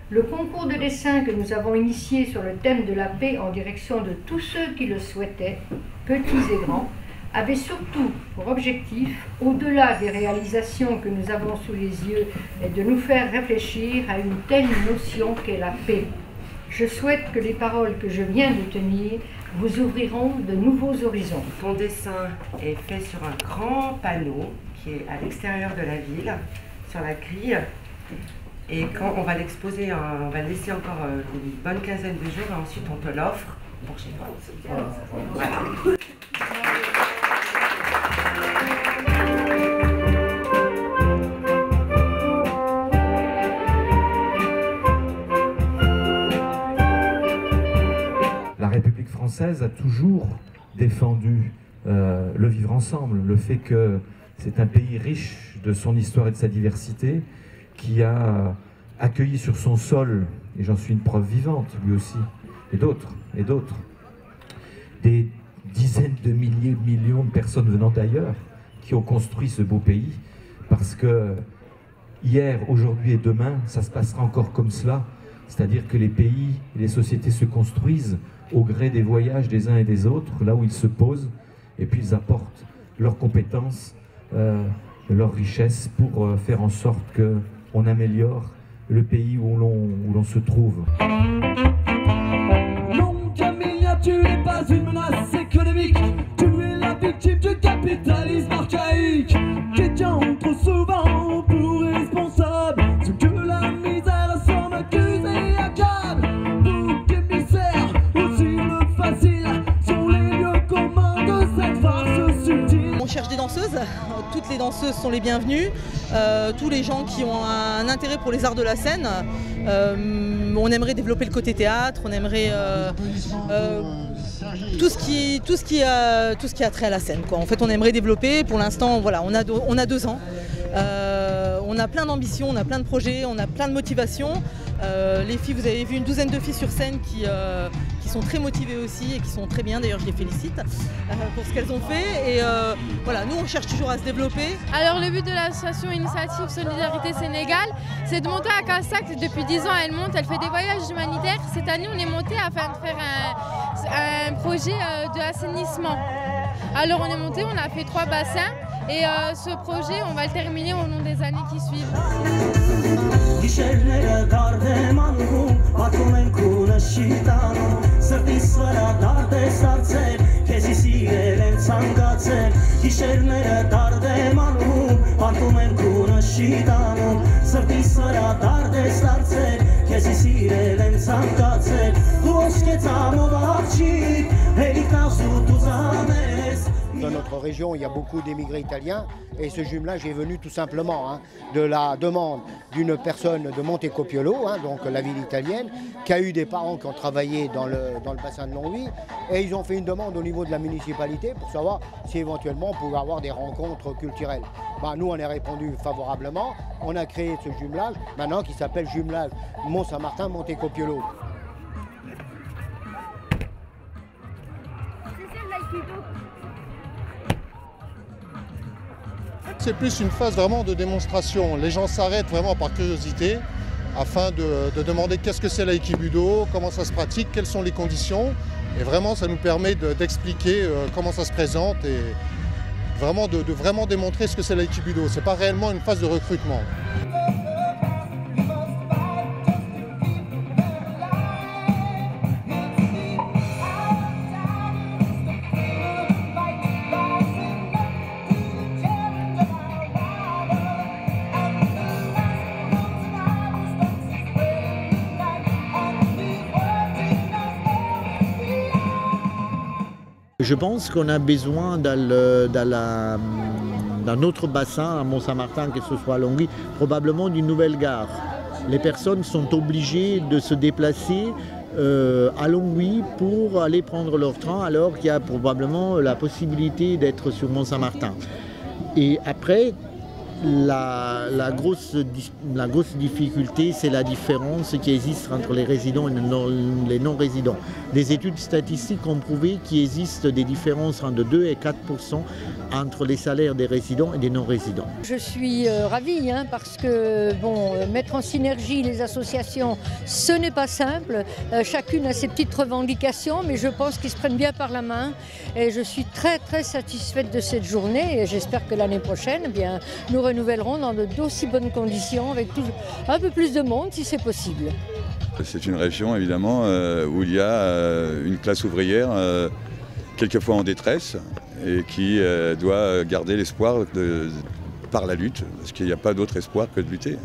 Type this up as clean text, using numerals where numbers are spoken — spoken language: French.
Le concours de dessin que nous avons initié sur le thème de la paix en direction de tous ceux qui le souhaitaient, petits et grands, avait surtout pour objectif, au-delà des réalisations que nous avons sous les yeux, de nous faire réfléchir à une telle notion qu'est la paix. Je souhaite que les paroles que je viens de tenir vous ouvriront de nouveaux horizons. Ton dessin est fait sur un grand panneau qui est à l'extérieur de la ville, sur la grille. Et quand on va l'exposer, on va laisser encore une bonne quinzaine de jours et ensuite on te l'offre pour chez toi. Voilà. La République française a toujours défendu le vivre ensemble, le fait que c'est un pays riche de son histoire et de sa diversité, qui a accueilli sur son sol, et j'en suis une preuve vivante, lui aussi, et d'autres, des dizaines de milliers, de millions de personnes venant d'ailleurs, qui ont construit ce beau pays, parce que hier, aujourd'hui et demain, ça se passera encore comme cela, c'est-à-dire que les pays et les sociétés se construisent au gré des voyages des uns et des autres, là où ils se posent, et puis ils apportent leurs compétences, leurs richesses pour faire en sorte qu'on améliore le pays où l'on se trouve. Non, Camilla, tu n'es pas une menace économique. Tu es la victime du capitalisme archaïque qui tient trop souvent pour responsable ce que la misère semble accuser et accable. Bouc émissaire, aussi le facile sont les lieux communs de cette farce subtile. On cherche des danseuses, toutes les danseuses sont les bienvenues, tous les gens qui ont un intérêt pour les arts de la scène. On aimerait développer le côté théâtre, on aimerait tout ce qui a trait à la scène, quoi. En fait, on aimerait développer. Pour l'instant, voilà, on a 2 ans. On a plein d'ambitions, on a plein de projets, on a plein de motivations. Les filles, vous avez vu une douzaine de filles sur scène qui sont très motivées aussi et qui sont très bien. D'ailleurs, je les félicite pour ce qu'elles ont fait. Et voilà, nous, on cherche toujours à se développer. Alors, le but de l'association Initiative Solidarité Sénégal, c'est de monter à Kassak. Depuis 10 ans, elle monte, elle fait des voyages humanitaires. Cette année, on est monté afin de faire un projet de assainissement. Alors, on est monté, on a fait 3 bassins. Et ce projet, on va le terminer au long des années qui suivent. Dans notre région, il y a beaucoup d'émigrés italiens et ce jumelage est venu tout simplement de la demande d'une personne de Montecopiolo, donc la ville italienne, qui a eu des parents qui ont travaillé dans le bassin de Longwy et ils ont fait une demande au niveau de la municipalité pour savoir si éventuellement on pouvait avoir des rencontres culturelles. Nous, on a répondu favorablement, on a créé ce jumelage maintenant qui s'appelle jumelage Mont-Saint-Martin-Montecopiolo. C'est plus une phase vraiment de démonstration. Les gens s'arrêtent vraiment par curiosité afin de demander qu'est-ce que c'est l'aïkibudo, comment ça se pratique, quelles sont les conditions. Et vraiment, ça nous permet d'expliquer comment ça se présente et vraiment de vraiment démontrer ce que c'est l'aïkibudo. Ce n'est pas réellement une phase de recrutement. Je pense qu'on a besoin dans notre bassin, à Mont-Saint-Martin, que ce soit à Longwy, probablement d'une nouvelle gare. Les personnes sont obligées de se déplacer à Longwy pour aller prendre leur train, alors qu'il y a probablement la possibilité d'être sur Mont-Saint-Martin. Et après, La grosse difficulté, c'est la différence qui existe entre les résidents et les non-résidents. Des études statistiques ont prouvé qu'il existe des différences entre 2 et 4% entre les salaires des résidents et des non-résidents. Je suis ravie parce que mettre en synergie les associations, ce n'est pas simple. Chacune a ses petites revendications, mais je pense qu'ils se prennent bien par la main. Et je suis très très satisfaite de cette journée et j'espère que l'année prochaine, nous renouvellerons dans d'aussi bonnes conditions avec un peu plus de monde si c'est possible. C'est une région évidemment où il y a une classe ouvrière quelquefois en détresse et qui doit garder l'espoir par la lutte, parce qu'il n'y a pas d'autre espoir que de lutter.